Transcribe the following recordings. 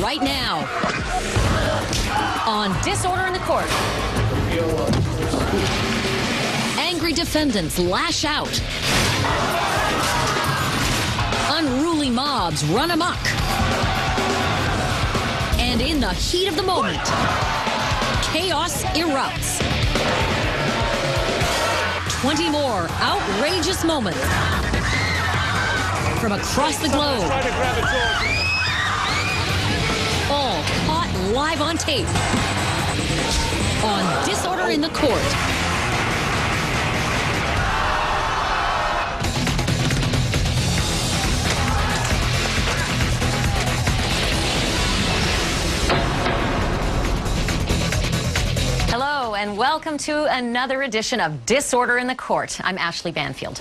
right now on Disorder in the Court. Angry defendants lash out. Unruly mobs run amok. And in the heat of the moment, chaos erupts. 20 more outrageous moments from across the globe. All caught live on tape on Disorder in the Court. Hello, and welcome to another edition of Disorder in the Court. I'm Ashley Banfield.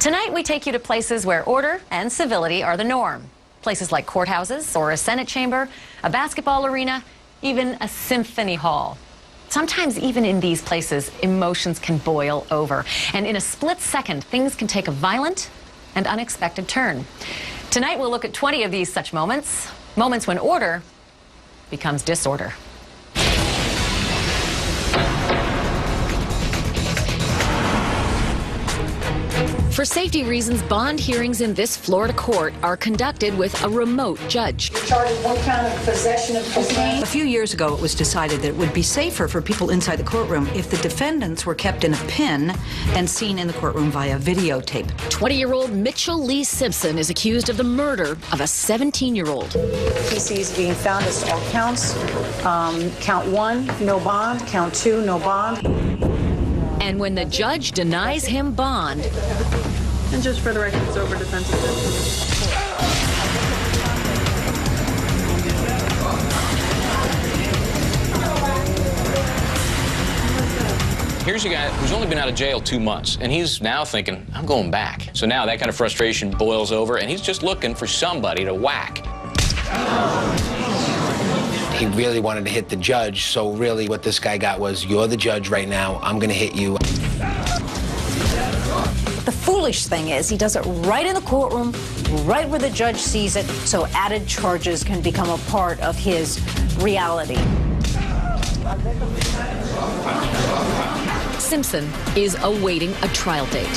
Tonight, we take you to places where order and civility are the norm. Places like courthouses or a Senate chamber, a basketball arena, even a symphony hall. Sometimes even in these places, emotions can boil over. And in a split second, things can take a violent and unexpected turn. Tonight, we'll look at 20 of these such moments. Moments when order becomes disorder. For safety reasons, bond hearings in this Florida court are conducted with a remote judge. Charged one count of possession of cocaine. A few years ago, it was decided that it would be safer for people inside the courtroom if the defendants were kept in a pen and seen in the courtroom via videotape. 20-year-old Mitchell Lee Simpson is accused of the murder of a 17-year-old. PCs being found as all counts. Count 1, no bond. Count 2, no bond. And when the judge denies him bond... And just for the record, it's over defensive. Here's a guy who's only been out of jail 2 months, and he's now thinking, I'm going back. So now that kind of frustration boils over, and he's just looking for somebody to whack. He really wanted to hit the judge, so really what this guy got was, you're the judge right now, I'm gonna hit you. The foolish thing is he does it right in the courtroom, right where the judge sees it, so added charges can become a part of his reality. Simpson is awaiting a trial date.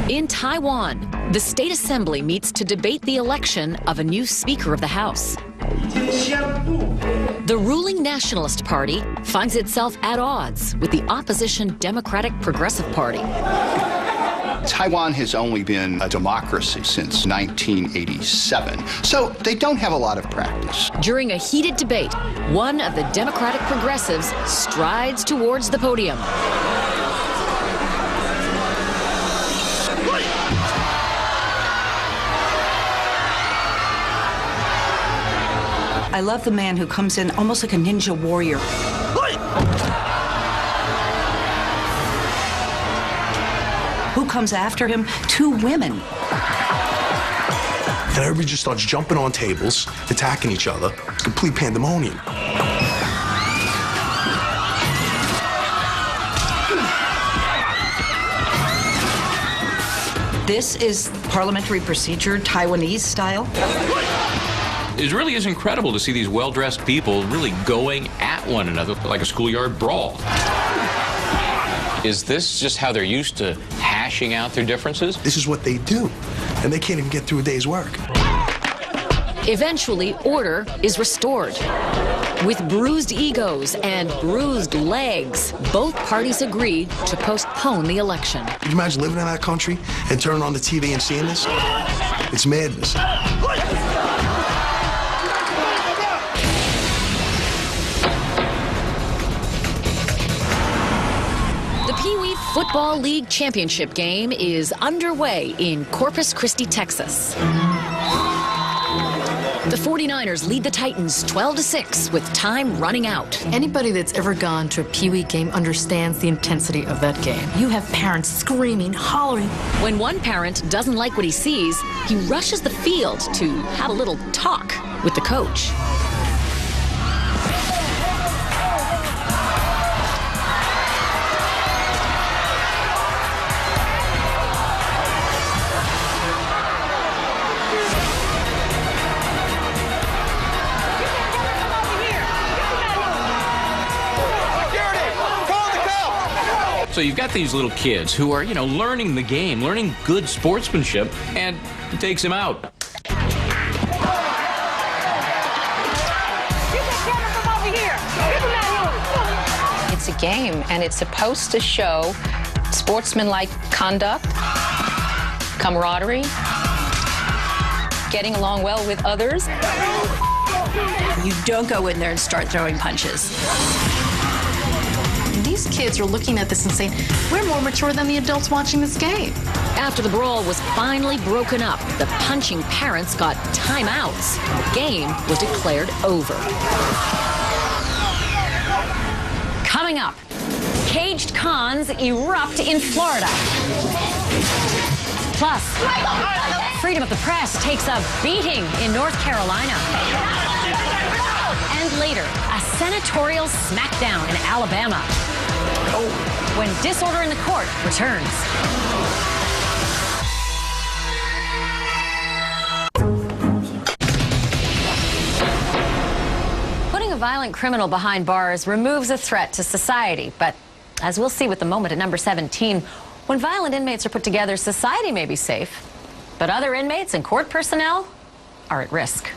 In Taiwan, the state assembly meets to debate the election of a new Speaker of the House. The ruling Nationalist Party finds itself at odds with the opposition Democratic Progressive Party. Taiwan has only been a democracy since 1987, so they don't have a lot of practice. During a heated debate, one of the Democratic progressives strides towards the podium. I love the man who comes in almost like a ninja warrior. Who comes after him? 2 women. And everybody just starts jumping on tables, attacking each other. It's complete pandemonium. This is parliamentary procedure, Taiwanese style. It really is incredible to see these well-dressed people really going at one another like a schoolyard brawl. Is this just how they're used to hashing out their differences? This is what they do, and they can't even get through a day's work. Eventually, order is restored. With bruised egos and bruised legs, both parties agree to postpone the election. Can you imagine living in that country and turning on the TV and seeing this? It's madness. The Pee Wee Football League Championship game is underway in Corpus Christi, Texas. The 49ers lead the Titans 12-6 with time running out. Anybody that's ever gone to a Pee Wee game understands the intensity of that game. You have parents screaming, hollering. When one parent doesn't like what he sees, he rushes the field to have a little talk with the coach. So you've got these little kids who are, learning the game, learning good sportsmanship, and it takes him out. It's a game, and it's supposed to show sportsmanlike conduct, camaraderie, getting along well with others. You don't go in there and start throwing punches. These kids are looking at this and saying, we're more mature than the adults watching this game. After the brawl was finally broken up, the punching parents got timeouts. The game was declared over. Coming up, caged cons erupt in Florida. Plus, freedom of the press takes a beating in North Carolina. And later, a senatorial smackdown in Alabama. When disorder in the court returns. Putting a violent criminal behind bars removes a threat to society, but as we'll see with the moment at number 17, when violent inmates are put together, society may be safe, but other inmates and court personnel are at risk.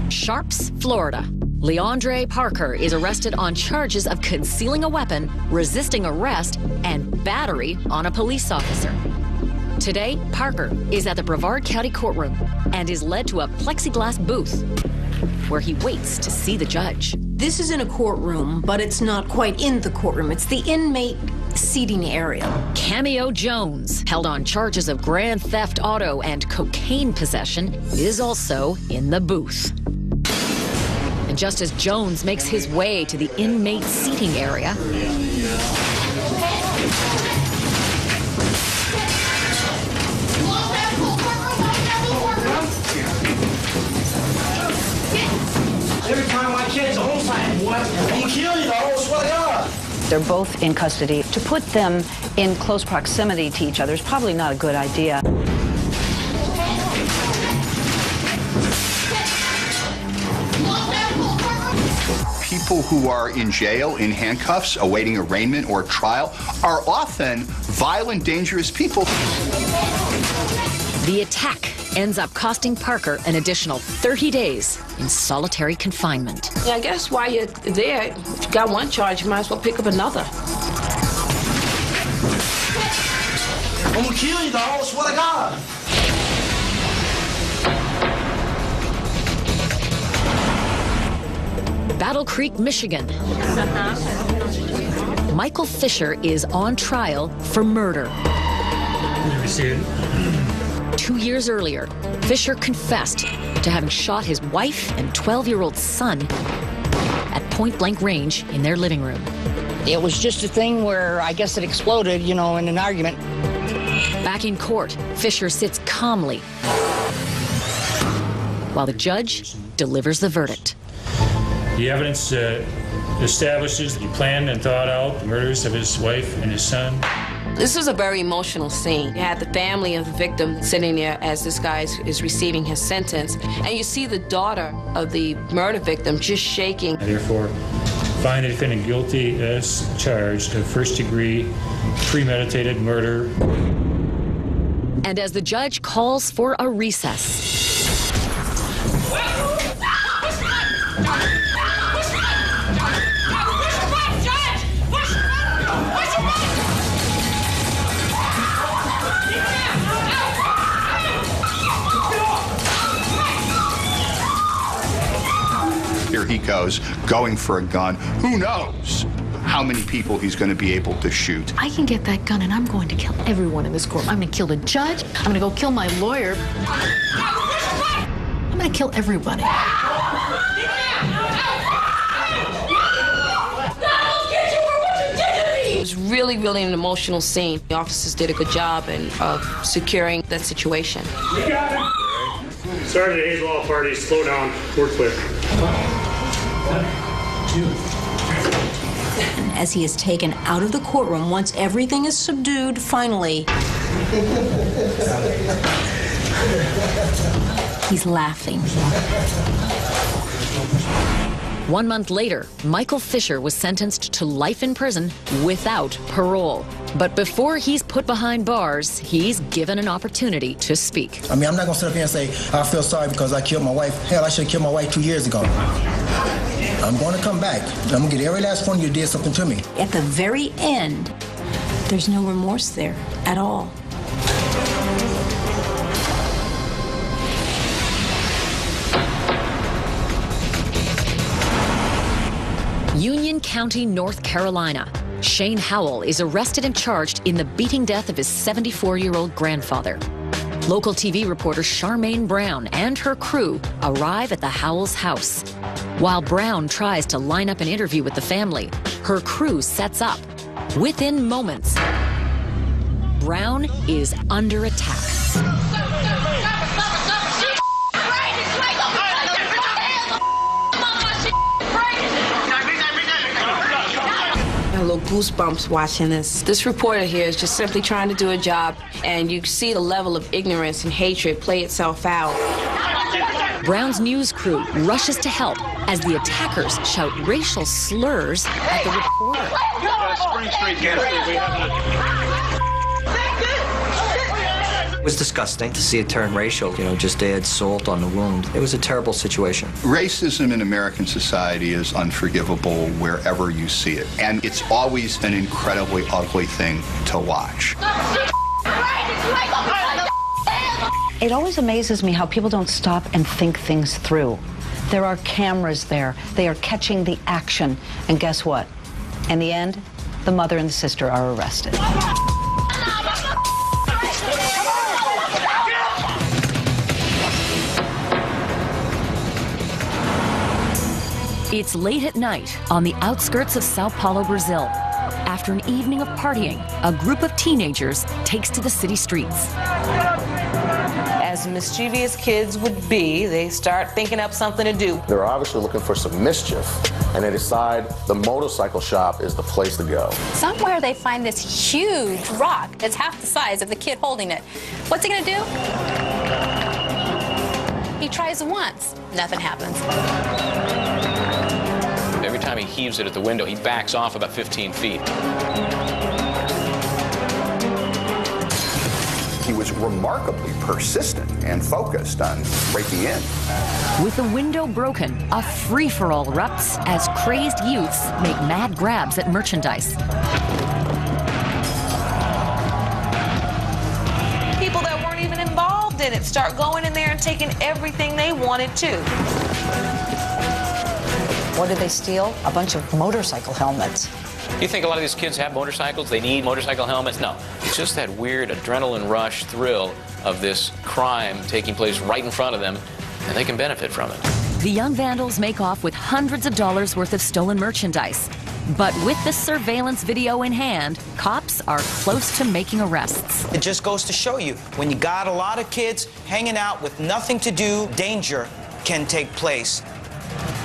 Sharps, Florida. Leandre Parker is arrested on charges of concealing a weapon, resisting arrest, and battery on a police officer. Today, Parker is at the Brevard County courtroom and is led to a plexiglass booth where he waits to see the judge. This is in a courtroom, but it's not quite in the courtroom. It's the inmate seating area. Cameo Jones, held on charges of grand theft auto and cocaine possession, is also in the booth. And just as Jones makes his way to the inmate seating area, every time my kid's on side, boy, I'm gonna kill you, I swear to God. They're both in custody. To put them in close proximity to each other is probably not a good idea. People who are in jail, in handcuffs, awaiting arraignment or trial, are often violent, dangerous people. the attack ends up costing Parker an additional 30 days in solitary confinement. Yeah, I guess while you're there, if you got one charge, you might as well pick up another. I'm gonna kill you, dog, I swear to God. Battle Creek, Michigan. Michael Fisher is on trial for murder. 2 years earlier, Fisher confessed to having shot his wife and 12-year-old son at point-blank range in their living room. It was just a thing where I guess it exploded, you know, in an argument. Back in court, Fisher sits calmly while the judge delivers the verdict. The evidence establishes that he planned and thought out the murders of his wife and his son. This is a very emotional scene. You had the family of the victim sitting there as this guy is receiving his sentence, and you see the daughter of the murder victim just shaking. I therefore find the defendant guilty as charged of first-degree premeditated murder. And as the judge calls for a recess, Here he goes, going for a gun. Who knows how many people he's going to be able to shoot. I can get that gun and I'm going to kill everyone in this court. I'm going to kill the judge. I'm going to go kill my lawyer. I'm going to kill everybody. It was really, really an emotional scene. The officers did a good job in securing that situation. You got it. Sorry to the Hazel party. Slow down. We're clear. As he is taken out of the courtroom, once everything is subdued, finally, he's laughing. 1 month later, Michael Fisher was sentenced to life in prison without parole. But before he's put behind bars, he's given an opportunity to speak. I mean, I'm not going to sit up here and say, I feel sorry because I killed my wife. Hell, I should have killed my wife 2 years ago. I'm going to come back. I'm going to get every last one of you did something to me. At the very end, there's no remorse there at all. Union County, North Carolina. Shane Howell is arrested and charged in the beating death of his 74-year-old grandfather. Local TV reporter Charmaine Brown and her crew arrive at the Howells' house. While Brown tries to line up an interview with the family, her crew sets up. Within moments, Brown is under attack. A little goosebumps watching this. This reporter here is just simply trying to do a job, and you see the level of ignorance and hatred play itself out. Brown's news crew rushes to help as the attackers shout racial slurs at the reporter. It was disgusting to see it turn racial, just add salt on the wound. It was a terrible situation. Racism in American society is unforgivable wherever you see it, and it's always an incredibly ugly thing to watch. It always amazes me how people don't stop and think things through. There are cameras there. They are catching the action. And guess what? In the end, the mother and the sister are arrested. It's late at night on the outskirts of Sao Paulo, Brazil. After an evening of partying, a group of teenagers takes to the city streets. As mischievous kids would be, they start thinking up something to do. They're obviously looking for some mischief, and they decide the motorcycle shop is the place to go. Somewhere they find this huge rock that's half the size of the kid holding it. What's he gonna do? He tries once, nothing happens. Every time he heaves it at the window, he backs off about 15 feet. He was remarkably persistent and focused on breaking in. With the window broken, a free-for-all erupts as crazed youths make mad grabs at merchandise. People that weren't even involved in it start going in there and taking everything they wanted to. What did they steal? A bunch of motorcycle helmets. You think a lot of these kids have motorcycles? They need motorcycle helmets? No. It's just that weird adrenaline rush thrill of this crime taking place right in front of them, and they can benefit from it. The young vandals make off with hundreds of dollars worth of stolen merchandise. But with the surveillance video in hand, cops are close to making arrests. It just goes to show you, when you got a lot of kids hanging out with nothing to do, danger can take place.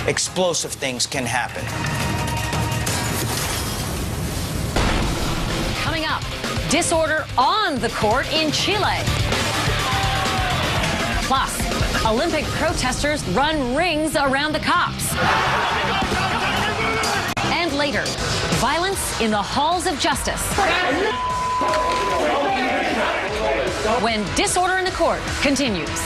Explosive things can happen. Coming up, disorder on the court in Chile. Plus, Olympic protesters run rings around the cops. And later, violence in the halls of justice. When disorder in the court continues.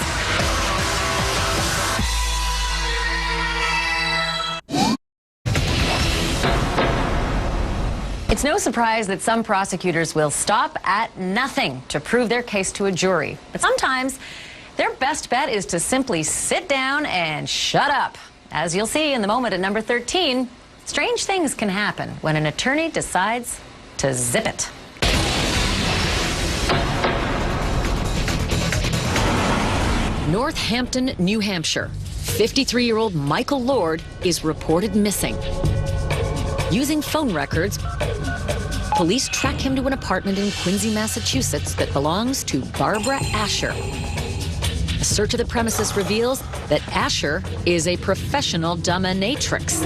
It's no surprise that some prosecutors will stop at nothing to prove their case to a jury. But sometimes their best bet is to simply sit down and shut up. As you'll see in the moment at number 13, strange things can happen when an attorney decides to zip it. Northampton, New Hampshire. 53-year-old Michael Lord is reported missing. Using phone records, police track him to an apartment in Quincy, Massachusetts that belongs to Barbara Asher. A search of the premises reveals that Asher is a professional dominatrix.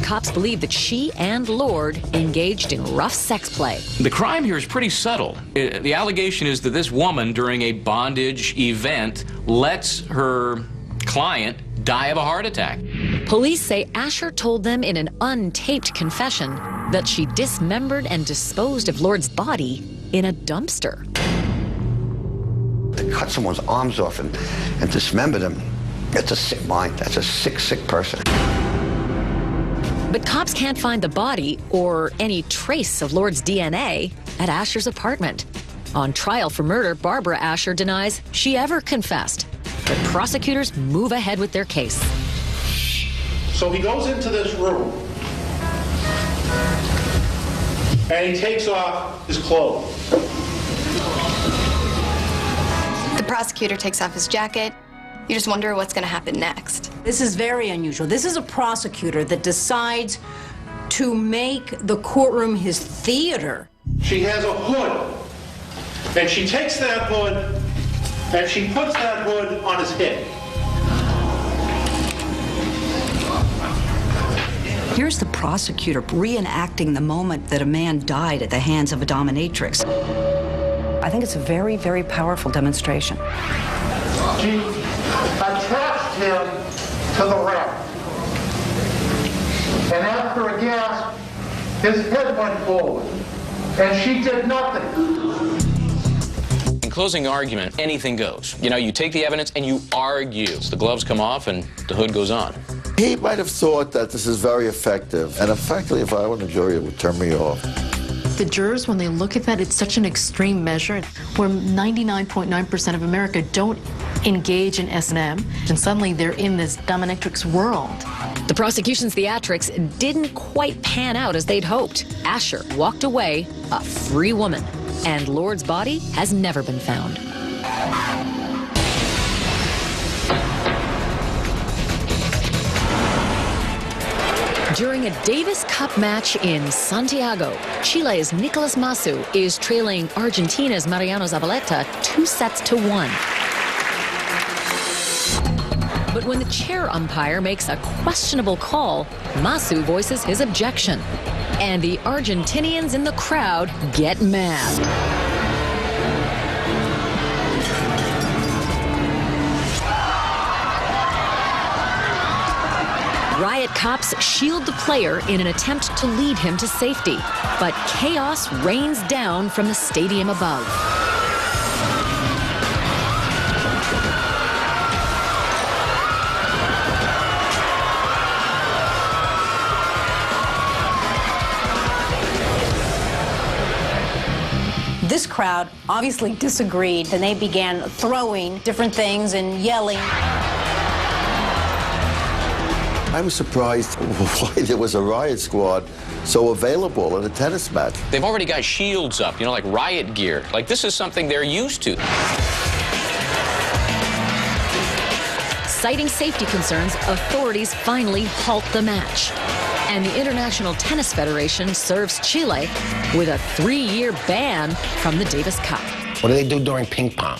Cops believe that she and Lord engaged in rough sex play. The crime here is pretty subtle. The allegation is that this woman, during a bondage event, lets her client die of a heart attack. Police say Asher told them in an untaped confession that she dismembered and disposed of Lord's body in a dumpster. To cut someone's arms off and dismember them, that's a sick mind. That's a sick, sick person. But cops can't find the body or any trace of Lord's DNA at Asher's apartment. On trial for murder, Barbara Asher denies she ever confessed. But prosecutors move ahead with their case. So he goes into this room and he takes off his clothes. The prosecutor takes off his jacket. You just wonder what's going to happen next. This is very unusual. This is a prosecutor that decides to make the courtroom his theater. She has a hood, and she takes that hood and she puts that hood on his head. Here's the prosecutor reenacting the moment that a man died at the hands of a dominatrix. I think it's a very, very powerful demonstration. She attached him to the rack. And after a gasp, his head went forward. And she did nothing. In closing argument, anything goes. You know, you take the evidence and you argue. The gloves come off and the hood goes on. He might have thought that this is very effective. And effectively, if I were in the jury, it would turn me off. The jurors, when they look at that, it's such an extreme measure where 99.9% of America don't engage in S&M, and suddenly they're in this dominatrix world. The prosecution's theatrics didn't quite pan out as they'd hoped. Asher walked away a free woman, and Lord's body has never been found. During a Davis Cup match in Santiago, Chile's Nicolas Masu is trailing Argentina's Mariano Zabaleta 2-1. But when the chair umpire makes a questionable call, Masu voices his objection. And the Argentinians in the crowd get mad. Riot cops shield the player in an attempt to lead him to safety, but chaos rains down from the stadium above. This crowd obviously disagreed, and they began throwing different things and yelling. I'm surprised why there was a riot squad so available at a tennis match. They've already got shields up, you know, like riot gear. Like, this is something they're used to. Citing safety concerns, authorities finally halt the match. And the International Tennis Federation serves Chile with a 3-year ban from the Davis Cup. What do they do during ping pong?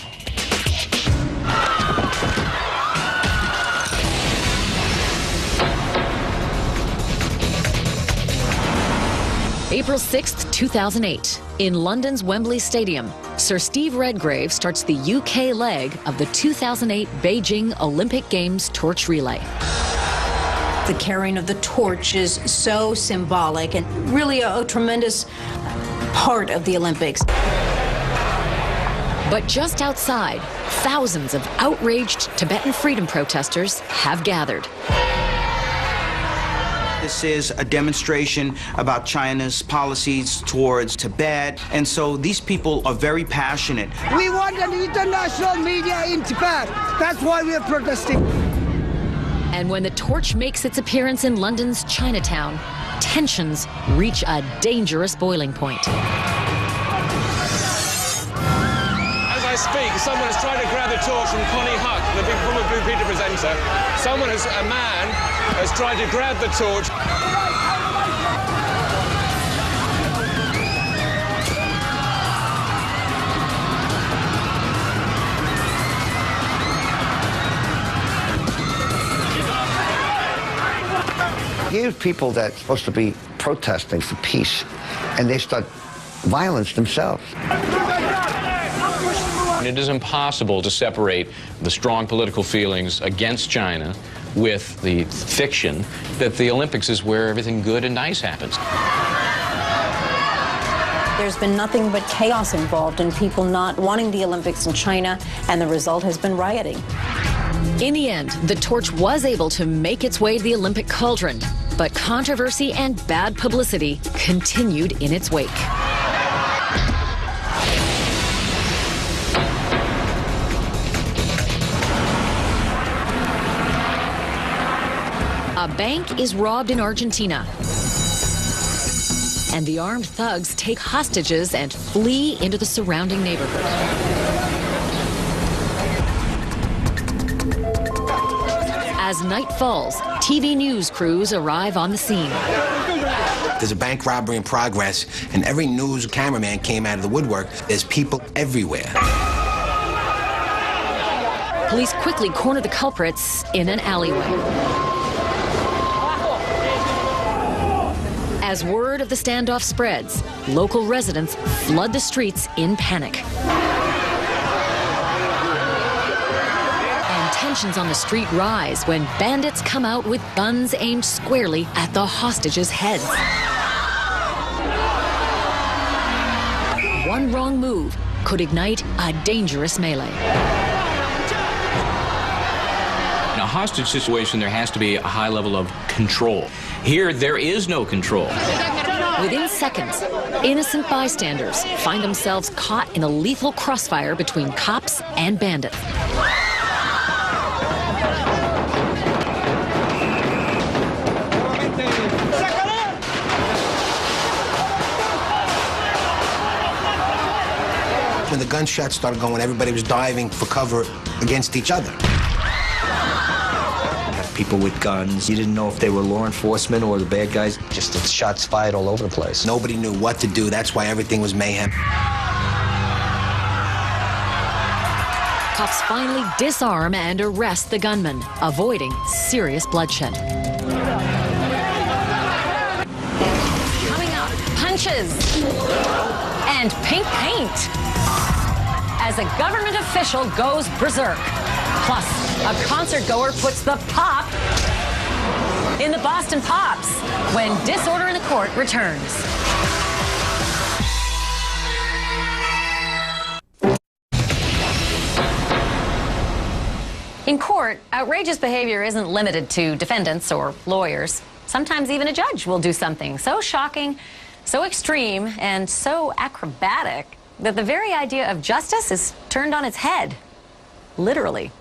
April 6th, 2008, in London's Wembley Stadium, Sir Steve Redgrave starts the UK leg of the 2008 Beijing Olympic Games torch relay. The carrying of the torch is so symbolic and really a tremendous part of the Olympics. But just outside, thousands of outraged Tibetan freedom protesters have gathered. This is a demonstration about China's policies towards Tibet, and so these people are very passionate. We want an international media in Tibet. That's why we are protesting. And when the torch makes its appearance in London's Chinatown, tensions reach a dangerous boiling point. As I speak, someone is trying to grab the torch from Connie Huck, the big former Blue Peter presenter. A man has tried to grab the torch. Here's people that are supposed to be protesting for peace, and they start violence themselves. It is impossible to separate the strong political feelings against China with the fiction that the Olympics is where everything good and nice happens. There's been nothing but chaos involved in people not wanting the Olympics in China, and the result has been rioting. In the end, the torch was able to make its way to the Olympic cauldron, but controversy and bad publicity continued in its wake. A bank is robbed in Argentina, and the armed thugs take hostages and flee into the surrounding neighborhood. As night falls, TV news crews arrive on the scene. There's a bank robbery in progress, and every news cameraman came out of the woodwork. There's people everywhere. Police quickly corner the culprits in an alleyway. As word of the standoff spreads, local residents flood the streets in panic. And tensions on the street rise when bandits come out with guns aimed squarely at the hostages' heads. One wrong move could ignite a dangerous melee. In a hostage situation, there has to be a high level of control. Here, there is no control. Within seconds, innocent bystanders find themselves caught in a lethal crossfire between cops and bandits. When the gunshots started going, everybody was diving for cover against each other. People with guns. You didn't know if they were law enforcement or the bad guys. Just shots fired all over the place. Nobody knew what to do. That's why everything was mayhem. Cops finally disarm and arrest the gunman, avoiding serious bloodshed. Coming up, punches and pink paint as a government official goes berserk. Plus, a concert goer puts the pop in the Boston Pops when Disorder in the Court returns. In court, outrageous behavior isn't limited to defendants or lawyers. Sometimes even a judge will do something so shocking, so extreme, and so acrobatic that the very idea of justice is turned on its head. Literally.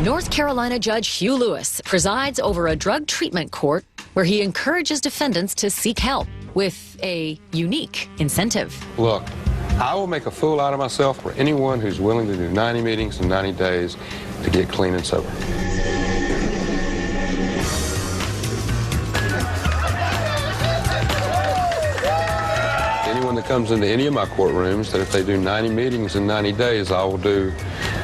North Carolina Judge Hugh Lewis presides over a drug treatment court where he encourages defendants to seek help with a unique incentive. Look, I will make a fool out of myself for anyone who's willing to do 90 meetings in 90 days to get clean and sober. Anyone that comes into any of my courtrooms, that if they do 90 meetings in 90 days, I will do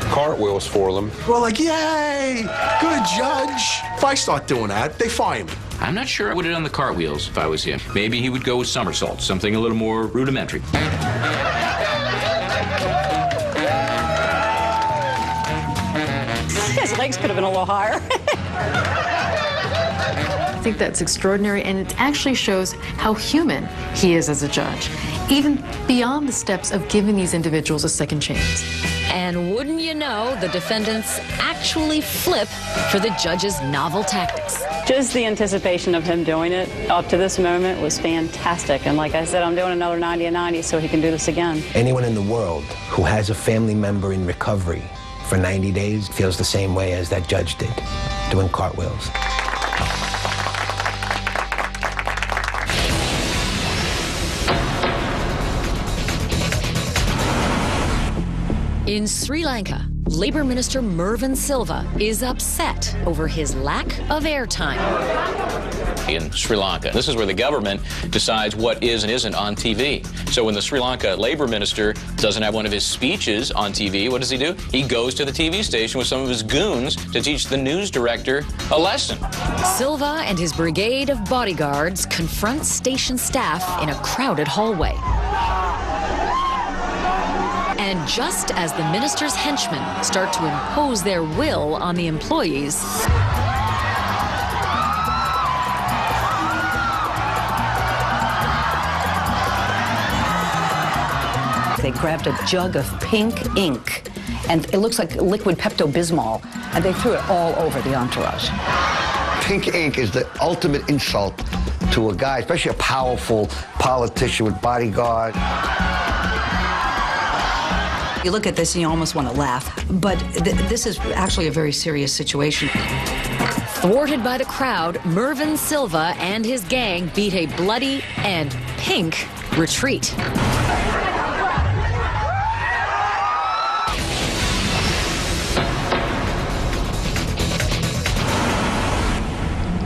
cartwheels for them. We're like, yay, good judge. If I start doing that, they fire me. I'm not sure I would have done the cartwheels if I was him. Maybe he would go with somersaults, something a little more rudimentary. His legs could have been a little higher. I think that's extraordinary, and it actually shows how human he is as a judge, even beyond the steps of giving these individuals a second chance. And wouldn't you know, the defendants actually flip for the judge's novel tactics. Just the anticipation of him doing it up to this moment was fantastic. And like I said, I'm doing another 90 and 90 so he can do this again. Anyone in the world who has a family member in recovery for 90 days feels the same way as that judge did, doing cartwheels. In Sri Lanka, Labour Minister Mervyn Silva is upset over his lack of airtime. In Sri Lanka, this is where the government decides what is and isn't on TV. So when the Sri Lanka Labour Minister doesn't have one of his speeches on TV, what does he do? He goes to the TV station with some of his goons to teach the news director a lesson. Silva and his brigade of bodyguards confront station staff in a crowded hallway. And just as the minister's henchmen start to impose their will on the employees, they grabbed a jug of pink ink, and it looks like liquid Pepto-Bismol, and they threw it all over the entourage. Pink ink is the ultimate insult to a guy, especially a powerful politician with bodyguard. You look at this and you almost want to laugh, but this is actually a very serious situation. thwarted by the crowd, Mervyn Silva and his gang beat a bloody and pink retreat.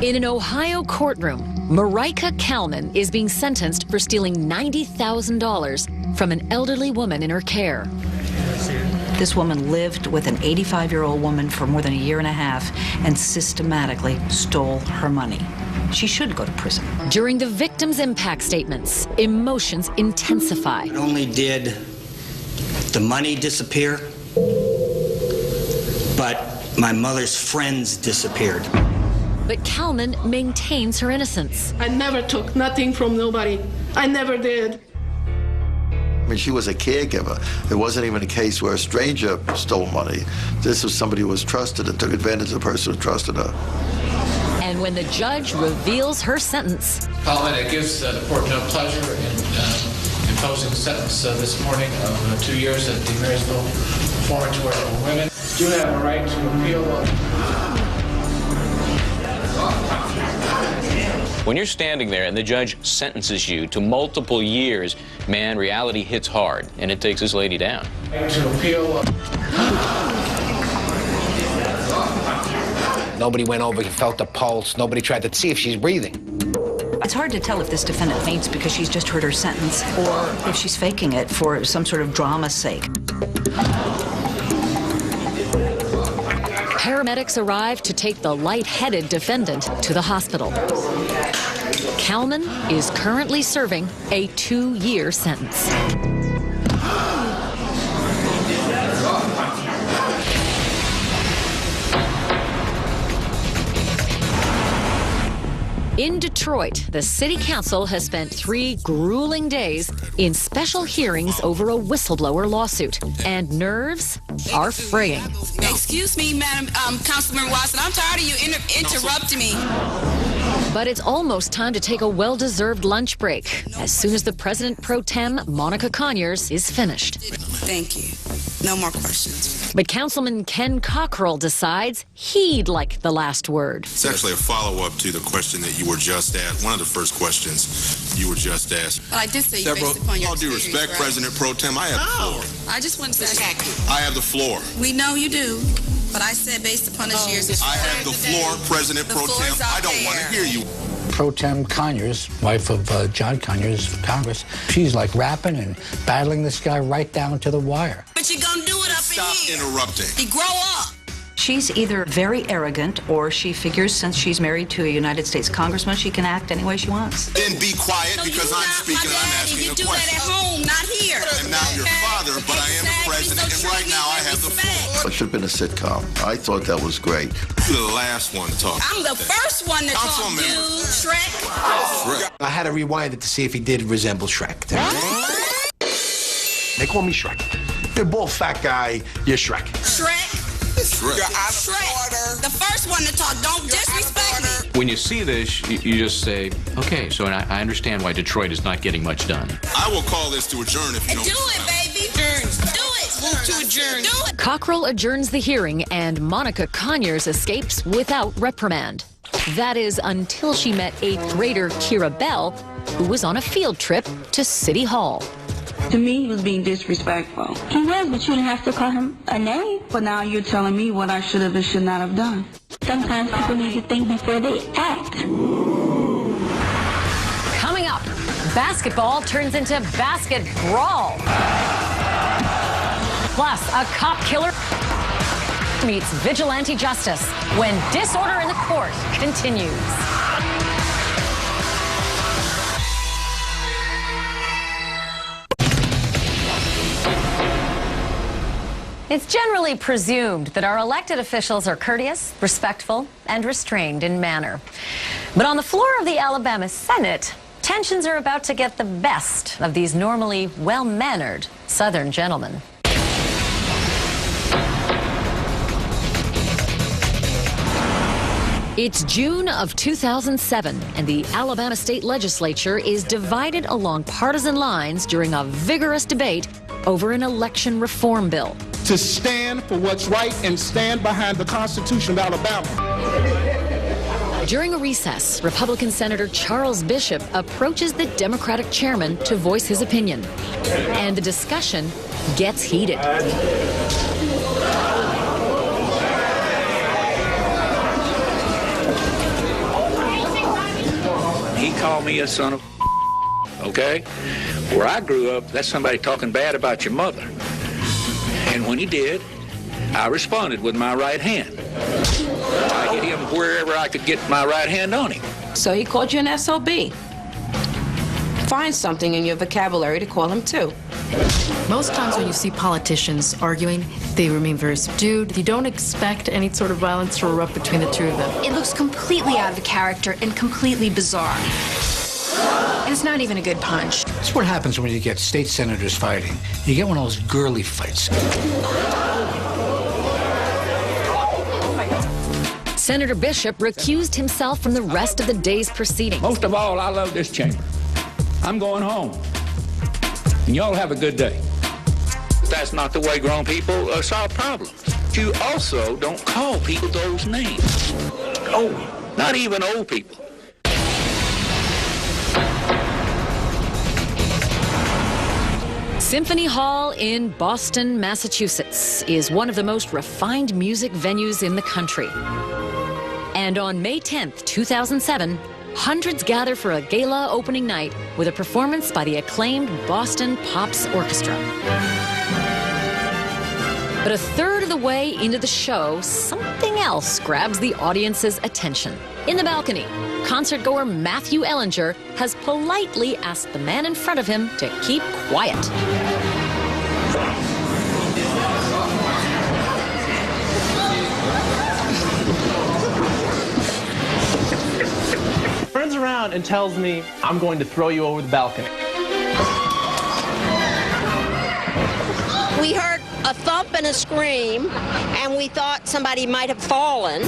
In an Ohio courtroom, Marika Kalman is being sentenced for stealing $90,000 from an elderly woman in her care. This woman lived with an 85-year-old woman for more than a year and a half and systematically stole her money. She should go to prison. During the victim's impact statements, emotions intensify. Not only did the money disappear, but my mother's friends disappeared. But Kalman maintains her innocence. I never took nothing from nobody. I never did. I mean, she was a caregiver. It wasn't even a case where a stranger stole money. This was somebody who was trusted and took advantage of the person who trusted her. And when the judge reveals her sentence, Colin, it gives the court no pleasure in imposing a sentence this morning of 2 years at the Marysville Reformatory for Women. You have a right to appeal. When you're standing there and the judge sentences you to multiple years, man, reality hits hard, and it takes this lady down. To appeal. Nobody went over, felt the pulse. Nobody tried to see if she's breathing. It's hard to tell if this defendant faints because she's just heard her sentence or if she's faking it for some sort of drama's sake. Paramedics arrive to take the lightheaded defendant to the hospital. Kalman is currently serving a 2-year sentence. In Detroit, the city council has spent 3 grueling days in special hearings over a whistleblower lawsuit, and nerves are fraying. Excuse me, Madam Councilman Watson, I'm tired of you interrupting me. But it's almost time to take a well-deserved lunch break as soon as the President Pro Tem, Monica Conyers, is finished. Thank you. No more questions. But Councilman Ken Cockrell decides he'd like the last word. It's actually a follow-up to the question that you were just asked, one of the first questions you were just asked. Well, I did say based upon your all due respect, right? President Pro Tem, I have the floor. I just want to say I have the floor. We know you do, but I said based upon this year's... I have the floor, President Pro Tem. I don't want to hear you. Pro Tem Conyers, wife of John Conyers of Congress, she's like rapping and battling this guy right down to the wire. But you're gonna do it up in here. Stop interrupting. You grow up. She's either very arrogant or she figures since she's married to a United States congressman, she can act any way she wants. Then be quiet because I'm speaking and I'm asking a question. You do that at home, not here. I'm not your father, but I am the president, and right now I have the floor. It should have been a sitcom. I thought that was great. You're the last one to talk. I'm the first one to talk, dude. Shrek. I had to rewind it to see if he did resemble Shrek. They call me Shrek. You're a bald fat guy, you're Shrek. Shrek. Shrek. The first one to talk. Don't disrespect me. When you see this, you just say, okay, so I understand why Detroit is not getting much done. I will call this to adjourn if you don't. Do it, baby. Adjourn. Do it. Move to adjourn. Do it. Cockrell adjourns the hearing and Monica Conyers escapes without reprimand. That is until she met 8th grader Kira Bell, who was on a field trip to City Hall. To me, he was being disrespectful. He was, but you didn't have to call him a name. But now you're telling me what I should have and should not have done. Sometimes people need to think before they act. Coming up, basketball turns into basket brawl. Plus, a cop killer meets vigilante justice when disorder in the court continues. It's generally presumed that our elected officials are courteous, respectful, and restrained in manner. But on the floor of the Alabama Senate, tensions are about to get the best of these normally well-mannered Southern gentlemen. It's June of 2007, and the Alabama State Legislature is divided along partisan lines during a vigorous debate over an election reform bill. To stand for what's right and stand behind the Constitution of Alabama. During a recess, Republican Senator Charles Bishop approaches the Democratic chairman to voice his opinion, and the discussion gets heated. He called me a son of okay? Where I grew up, that's somebody talking bad about your mother. And when he did, I responded with my right hand. I hit him wherever I could get my right hand on him. So he called you an SOB. Find something in your vocabulary to call him too. Most times when you see politicians arguing, they remain very subdued. You don't expect any sort of violence to erupt between the two of them. It looks completely out of character and completely bizarre. And it's not even a good punch. That's what happens when you get state senators fighting. You get one of those girly fights. Senator Bishop recused himself from the rest of the day's proceedings. Most of all, I love this chamber. I'm going home. And y'all have a good day. That's not the way grown people solve problems. You also don't call people those names. Oh, not even old people. Symphony Hall in Boston, Massachusetts is one of the most refined music venues in the country. And on May 10th, 2007, hundreds gather for a gala opening night with a performance by the acclaimed Boston Pops Orchestra. But a third of the way into the show, something else grabs the audience's attention. In the balcony, concertgoer Matthew Ellinger has politely asked the man in front of him to keep quiet. Turns around and tells me, I'm going to throw you over the balcony. We heard a thump and a scream, and we thought somebody might have fallen.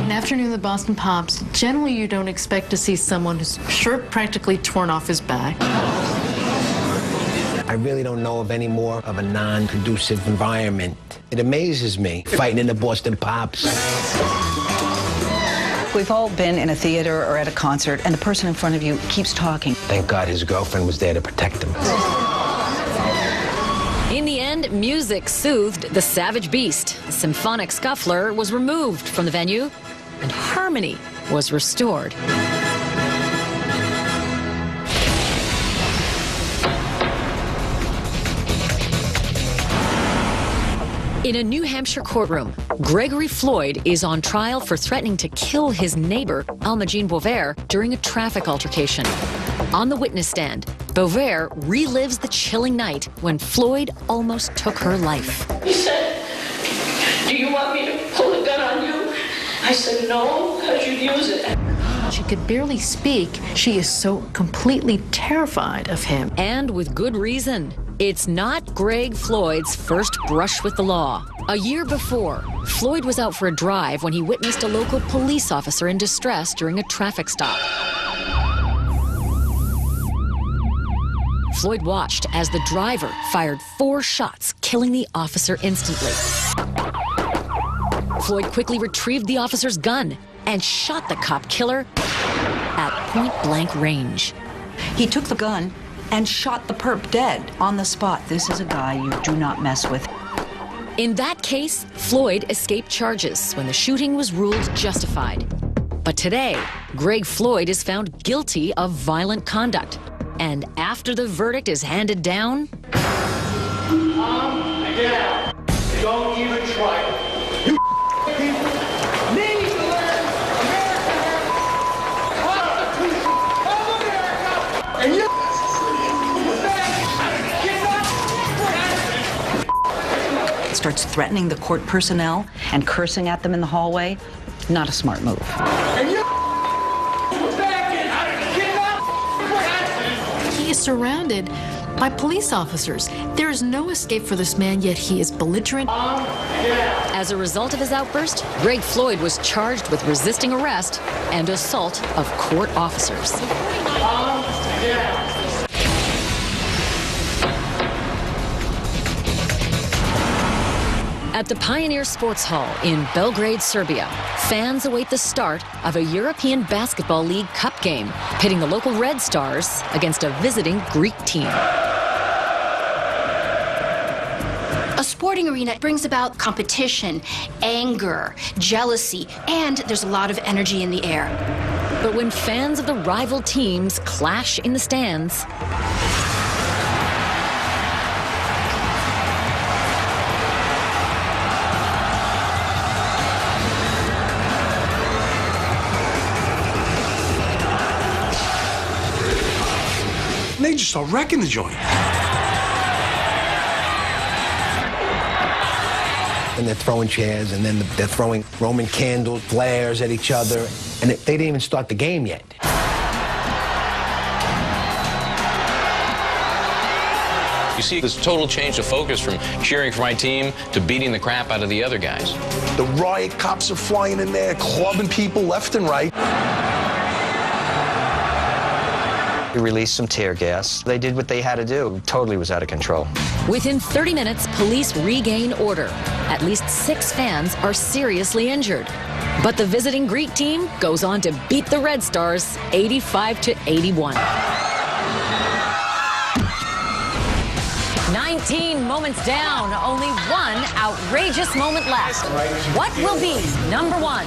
An afternoon of the Boston Pops, generally you don't expect to see someone whose shirt practically torn off his back. I really don't know of any more of a non-conducive environment. It amazes me, fighting in the Boston Pops. We've all been in a theater or at a concert, and the person in front of you keeps talking. Thank God his girlfriend was there to protect him. In the end, music soothed the savage beast. The symphonic scuffler was removed from the venue, and harmony was restored. In a New Hampshire courtroom, Gregory Floyd is on trial for threatening to kill his neighbor, Almagene Bovair, during a traffic altercation. On the witness stand, Bovair relives the chilling night when Floyd almost took her life. He said, "Do you want me to pull a gun on you?" I said, "No, because you'd use it." She could barely speak. She is so completely terrified of him. And with good reason. It's not Greg Floyd's first brush with the law. A year before, Floyd was out for a drive when he witnessed a local police officer in distress during a traffic stop. Floyd watched as the driver fired 4 shots, killing the officer instantly. Floyd quickly retrieved the officer's gun and shot the cop killer at point-blank range. He took the gun and shot the perp dead on the spot. This is a guy you do not mess with. In that case, Floyd escaped charges when the shooting was ruled justified. But today, Greg Floyd is found guilty of violent conduct. And after the verdict is handed down... Calm down. Don't even try it. You people need to learn America. And you... starts threatening the court personnel and cursing at them in the hallway. Not a smart move. He is surrounded by police officers. There is no escape for this man, yet he is belligerent. As a result of his outburst, Greg Floyd was charged with resisting arrest and assault of court officers. At the Pioneer Sports Hall in Belgrade, Serbia, fans await the start of a European Basketball League Cup game, pitting the local Red Stars against a visiting Greek team. A sporting arena brings about competition, anger, jealousy, and there's a lot of energy in the air. But when fans of the rival teams clash in the stands, they just start wrecking the joint. And they're throwing chairs, and then they're throwing Roman candles, flares at each other, and they didn't even start the game yet. You see this total change of focus from cheering for my team to beating the crap out of the other guys. The riot cops are flying in there, clubbing people left and right. We released some tear gas. They did what they had to do. It totally was out of control. within 30 minutes, police regain order. At least 6 fans are seriously injured. But the visiting Greek team goes on to beat the Red Stars 85-81. 19 moments down, only one outrageous moment left. What will be number 1?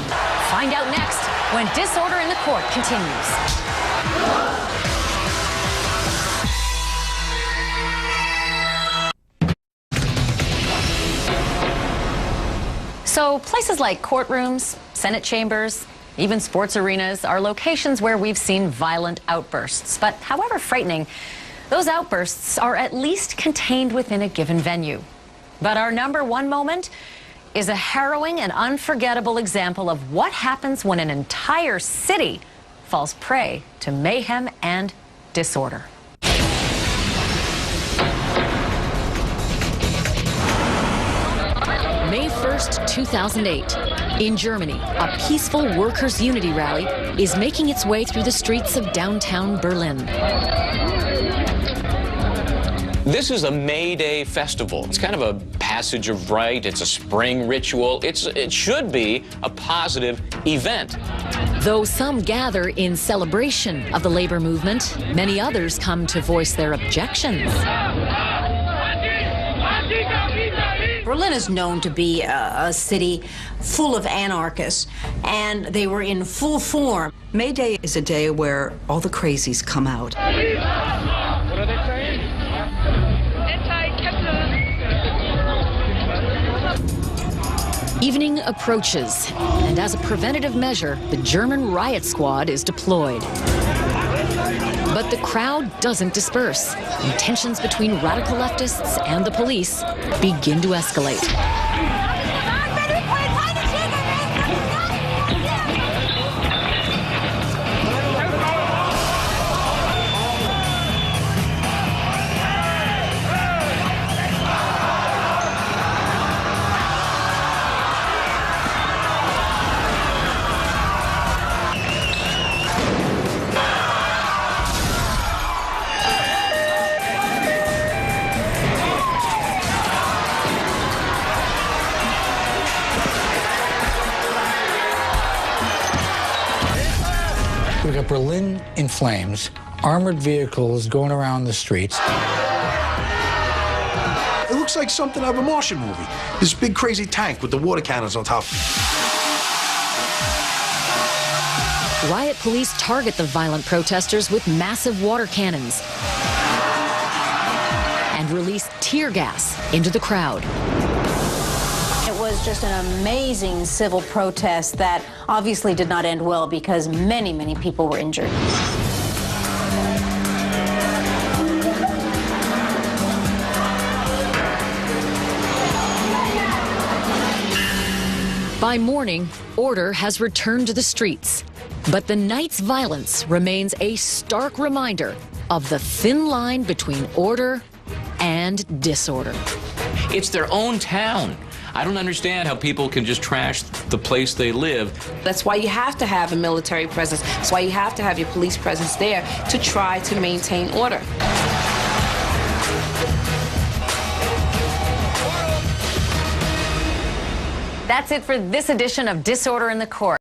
Find out next when Disorder in the Court continues. So places like courtrooms, Senate chambers, even sports arenas are locations where we've seen violent outbursts. But however frightening, those outbursts are at least contained within a given venue. But our number 1 moment is a harrowing and unforgettable example of what happens when an entire city falls prey to mayhem and disorder. May 1st, 2008. In Germany, a peaceful workers' unity rally is making its way through the streets of downtown Berlin. This is a May Day festival. It's kind of a passage of right. It's a spring ritual. It should be a positive event. Though some gather in celebration of the labor movement, many others come to voice their objections. Berlin is known to be a city full of anarchists, and they were in full form. May Day is a day where all the crazies come out. What are they saying? Evening approaches, and as a preventative measure, the German riot squad is deployed. But the crowd doesn't disperse, and tensions between radical leftists and the police begin to escalate. We got Berlin in flames, armored vehicles going around the streets. It looks like something out of a Martian movie. This big crazy tank with the water cannons on top. Riot police target the violent protesters with massive water cannons and release tear gas into the crowd. It was just an amazing civil protest that obviously did not end well because many, many people were injured. By morning, order has returned to the streets. But the night's violence remains a stark reminder of the thin line between order and disorder. It's their own town. I don't understand how people can just trash the place they live. That's why you have to have a military presence. That's why you have to have your police presence there to try to maintain order. That's it for this edition of Disorder in the Court.